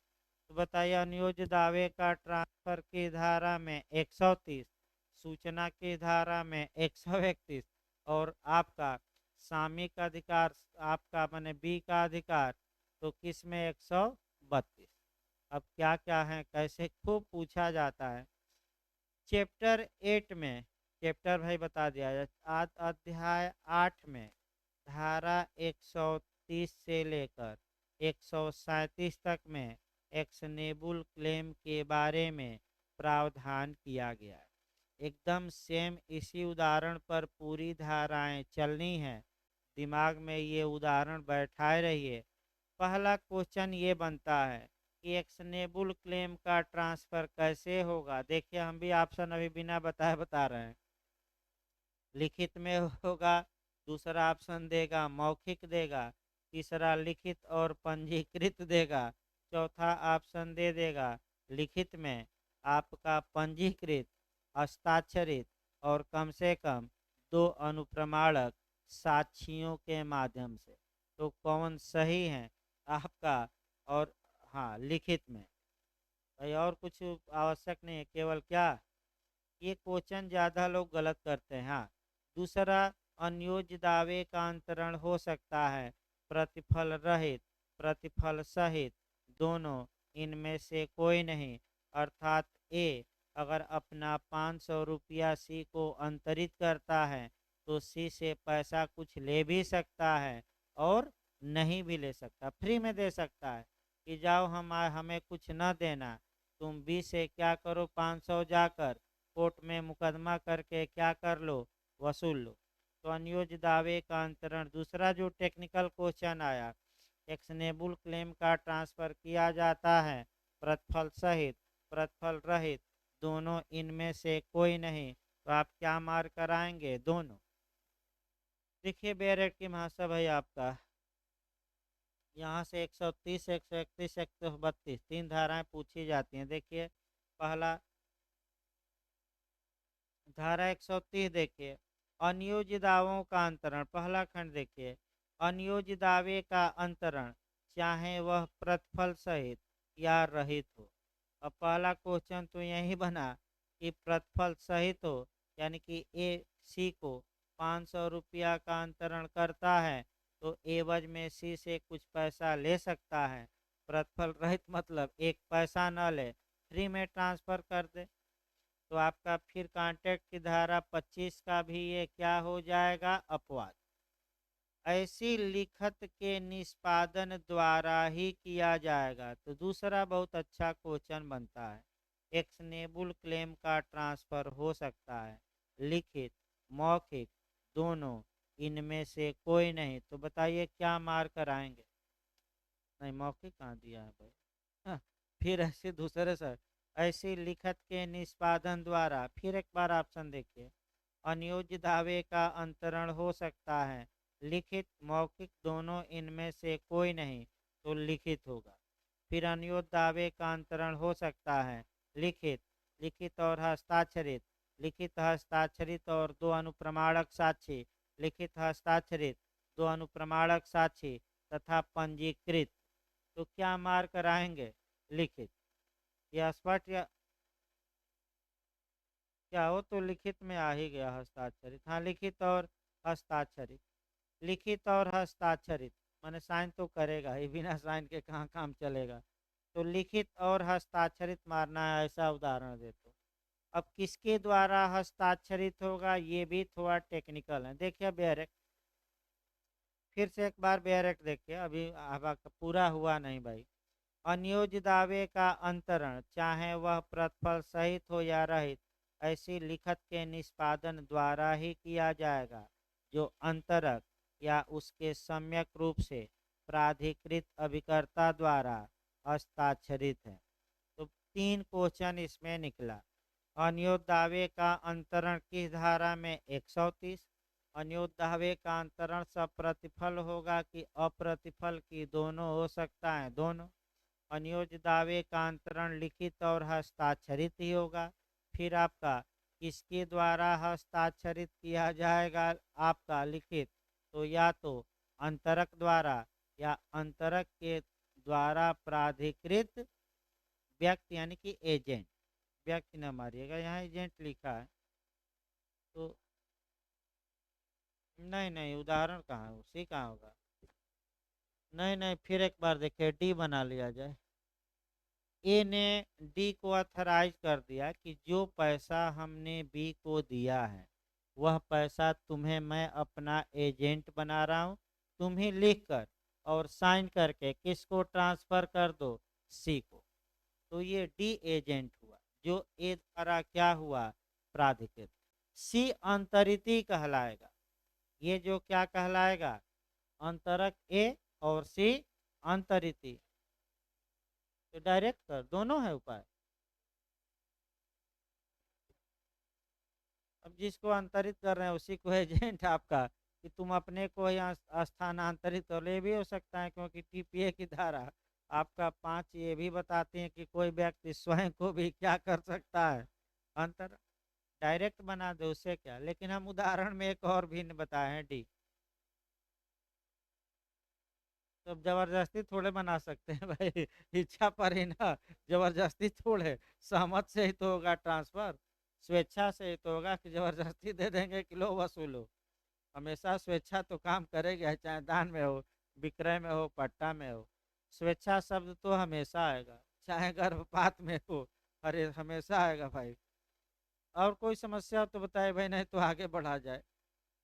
तो बताइए अनुयोज्य दावे का ट्रांसफर की धारा में 130, सूचना की धारा में 131, और आपका सामयिक अधिकार, आपका माने बी का अधिकार तो किस में, 132। अब क्या क्या है, कैसे खूब पूछा जाता है। चैप्टर 8 में, चैप्टर भाई बता दिया जाए, अध्याय 8 में धारा 130 से लेकर 137 तक में एक्शनेबल क्लेम के बारे में प्रावधान किया गया है। एकदम सेम इसी उदाहरण पर पूरी धाराएं चलनी है, दिमाग में ये उदाहरण बैठाए रहिए। पहला क्वेश्चन ये बनता है कि एक्शनेबल क्लेम का ट्रांसफर कैसे होगा। देखिए हम भी ऑप्शन अभी बिना बताए बता रहे हैं। लिखित में होगा, दूसरा ऑप्शन देगा मौखिक देगा, तीसरा लिखित और पंजीकृत देगा, चौथा ऑप्शन दे देगा लिखित में आपका पंजीकृत, हस्ताक्षरित और कम से कम 2 अनुप्रमाणक साक्षियों के माध्यम से। तो कौन सही है आपका, और हाँ लिखित में भाई, और कुछ आवश्यक नहीं है, केवल क्या, ये क्वेश्चन ज़्यादा लोग गलत करते हैं। हाँ, दूसरा, अनियोज्य दावे का अंतरण हो सकता है प्रतिफल रहित, प्रतिफल सहित, दोनों, इनमें से कोई नहीं। अर्थात ए अगर अपना 500 रुपया सी को अंतरित करता है तो सी से पैसा कुछ ले भी सकता है और नहीं भी ले सकता, फ्री में दे सकता है कि जाओ हमें कुछ न देना, तुम बी से क्या करो, 500 जाकर कोर्ट में मुकदमा करके क्या कर लो, वसूल लो। तो अनियोज्य दावे का अंतरण। दूसरा जो टेक्निकल क्वेश्चन आया, एक्शनेबल क्लेम का ट्रांसफर किया जाता है प्रतिफल सहित, प्रतिफल रहित, दोनों, इनमें से कोई नहीं। तो आप क्या मार कराएंगे, दोनों। देखिए बेरेट की महाशय भाई आपका यहाँ से 130, 131, 132 3 धाराएं पूछी जाती हैं। देखिए पहला धारा 130 देखिए, अनियोज्य दावों का अंतरण, पहला खंड देखिए, अनियोज्य दावे का अंतरण चाहे वह प्रतिफल सहित या रहित हो। अब पहला क्वेश्चन तो यही बना कि प्रतिफल सहित हो, यानी कि ए सी को 500 रुपया का अंतरण करता है तो एवज में सी से कुछ पैसा ले सकता है, प्रतिफल रहित मतलब एक पैसा न ले, फ्री में ट्रांसफर कर दे, तो आपका फिर कॉन्ट्रैक्ट की धारा 25 का भी ये क्या हो जाएगा, अपवाद। ऐसी लिखत के निष्पादन द्वारा ही किया जाएगा। तो दूसरा बहुत अच्छा क्वेश्चन बनता है, एक्शनेबल क्लेम का ट्रांसफर हो सकता है, लिखित मौखिक दोनों, इनमें से कोई नहीं। तो बताइए क्या मार्क कराएंगे। नहीं, मौखिक कहाँ दिया है भाई। हाँ, फिर ऐसे दूसरे सर, ऐसी लिखत के निष्पादन द्वारा, फिर एक बार ऑप्शन देखिए, अनियोज्य दावे का अंतरण हो सकता है, लिखित मौखिक दोनों, इनमें से कोई नहीं, तो लिखित होगा। फिर अनियोज्य दावे का अंतरण हो सकता है, लिखित, लिखित और हस्ताक्षरित, लिखित हस्ताक्षरित और दो अनुप्रमाणक साक्षी, लिखित हस्ताक्षरित दो अनुप्रमाणक साक्षी तथा पंजीकृत। तो क्या मार्क कराएंगे, लिखित या स्पष्ट या क्या हो, तो लिखित में आ ही गया हस्ताक्षरित। हाँ, लिखित और हस्ताक्षरित, लिखित और हस्ताक्षरित माने साइन तो करेगा ही, बिना साइन के कहाँ काम चलेगा। तो लिखित और हस्ताक्षरित मारना है, ऐसा उदाहरण दे तो। अब किसके द्वारा हस्ताक्षरित होगा, ये भी थोड़ा टेक्निकल है। देखिए बेरेक, फिर से एक बार बेरेक देखिए, अभी पूरा हुआ नहीं भाई। अनियोज्य दावे का अंतरण, चाहे वह प्रतिफल सहित हो या रहित, ऐसी लिखत के निष्पादन द्वारा ही किया जाएगा जो अंतरक या उसके सम्यक रूप से प्राधिकृत अभिकर्ता द्वारा हस्ताक्षरित है। तो 3 क्वेश्चन इसमें निकला। अनियोज्य दावे का अंतरण किस धारा में, 130। अनियोज्य दावे का अंतरण सब प्रतिफल होगा कि अप्रतिफल की, दोनों हो सकता है, दोनों। अनियोज्य दावे का अंतरण लिखित और हस्ताक्षरित ही होगा। फिर आपका किसके द्वारा हस्ताक्षरित किया जाएगा, आपका लिखित, तो या तो अंतरक द्वारा या अंतरक के द्वारा प्राधिकृत व्यक्ति, यानी कि एजेंट, व्यक्ति न मारिएगा, यहाँ एजेंट लिखा है। तो नहीं नहीं, उदाहरण कहाँ है, उसी कहाँ होगा। नहीं नहीं, फिर एक बार देखिए, डी बना लिया जाए। ए ने डी को अथराइज कर दिया कि जो पैसा हमने बी को दिया है, वह पैसा तुम्हें मैं अपना एजेंट बना रहा हूँ, तुम ही लिख कर और साइन करके किसको ट्रांसफर कर दो, सी को। तो ये डी एजेंट हुआ, जो ए द्वारा क्या हुआ, प्राधिकृत। सी अंतरिती कहलाएगा, ये जो क्या कहलाएगा, अंतरक ए, और सी अंतरिती। तो डायरेक्ट कर, दोनों है उपाय। अब जिसको अंतरित कर रहे हैं उसी को एजेंट आपका, कि तुम अपने को यहाँ स्थानांतरित कर ले, भी हो सकता है, क्योंकि टीपीए की धारा आपका 5 ये भी बताते हैं कि कोई व्यक्ति स्वयं को भी क्या कर सकता है, अंतर, डायरेक्ट बना दे, उससे क्या। लेकिन हम उदाहरण में एक और भी बताए हैं, डी। तो जबरदस्ती थोड़े बना सकते हैं भाई, इच्छा पर ही ना, जबरदस्ती थोड़े, सहमत से ही तो होगा ट्रांसफर, स्वेच्छा से ही तो होगा, कि जबरदस्ती दे देंगे कि लो वसूलो। हमेशा स्वेच्छा तो काम करेगा, चाहे दान में हो, विक्रय में हो, पट्टा में हो। स्वेच्छा शब्द तो हमेशा आएगा, चाहे गर्भपात में हो, अरे हमेशा आएगा भाई। और कोई समस्या हो तो बताइए भाई, नहीं तो आगे बढ़ा जाए।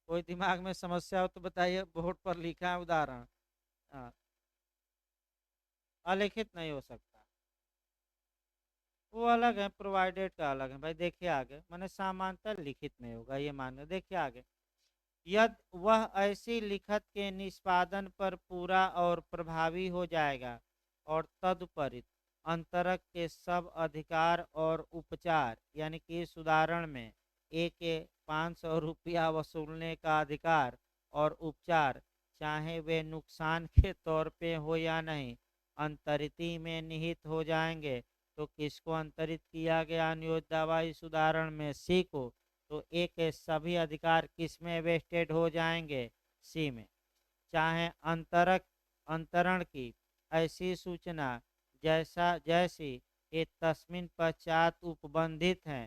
कोई दिमाग में समस्या हो तो बताइए, बोर्ड पर लिखा है उदाहरण। हाँ, अलिखित नहीं हो सकता, वो अलग है, प्रोवाइडेड का अलग है भाई। देखिए आगे, मैंने समांतर लिखित नहीं होगा, ये मान लो। देखिए आगे, यदि वह ऐसी लिखत के निष्पादन पर पूरा और प्रभावी हो जाएगा और तदुपरित अंतरक के सब अधिकार और उपचार, यानी कि इस उदाहरण में ए के 500 रुपया वसूलने का अधिकार और उपचार, चाहे वे नुकसान के तौर पे हो या नहीं, अंतरिती में निहित हो जाएंगे। तो किसको अंतरित किया गया अनुयोज्य दावा, इस उदाहरण में सी को। तो ए के सभी अधिकार किस में वेस्टेड हो जाएंगे, सी में। चाहे अंतरक अंतरण की ऐसी सूचना जैसी ये तस्मिन पश्चात उपबंधित है,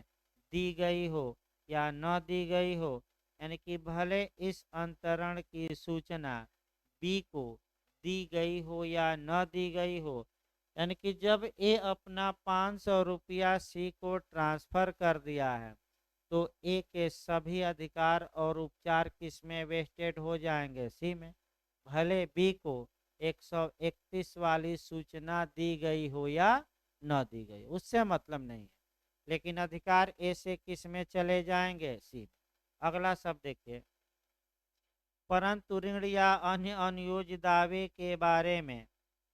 दी गई हो या न दी गई हो, यानी कि भले इस अंतरण की सूचना बी को दी गई हो या न दी गई हो, यानी कि जब ए अपना 500 रुपया सी को ट्रांसफर कर दिया है तो ए के सभी अधिकार और उपचार किस में वेस्टेड हो जाएंगे, सी में। भले बी को 131 वाली सूचना दी गई हो या न दी गई, उससे मतलब नहीं है, लेकिन अधिकार ए से किस में चले जाएंगे, सी। अगला शब्द देखिए, परंतु ऋण या अन्य अनुयोज्य दावे के बारे में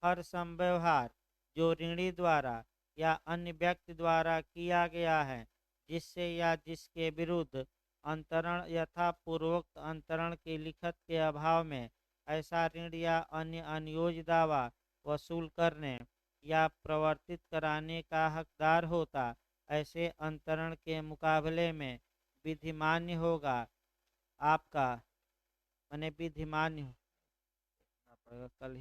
हर संव्यवहार जो ऋणी द्वारा या अन्य व्यक्ति द्वारा किया गया है, जिससे या जिसके विरुद्ध अंतरण यथा पूर्वोक्त अंतरण की लिखत के अभाव में ऐसा ऋण या अन्य अनुयोज्य दावा वसूल करने या प्रवर्तित कराने का हकदार होता, ऐसे अंतरण के मुकाबले में विधिमान्य होगा आपका, माने विधिमान्य, कल ही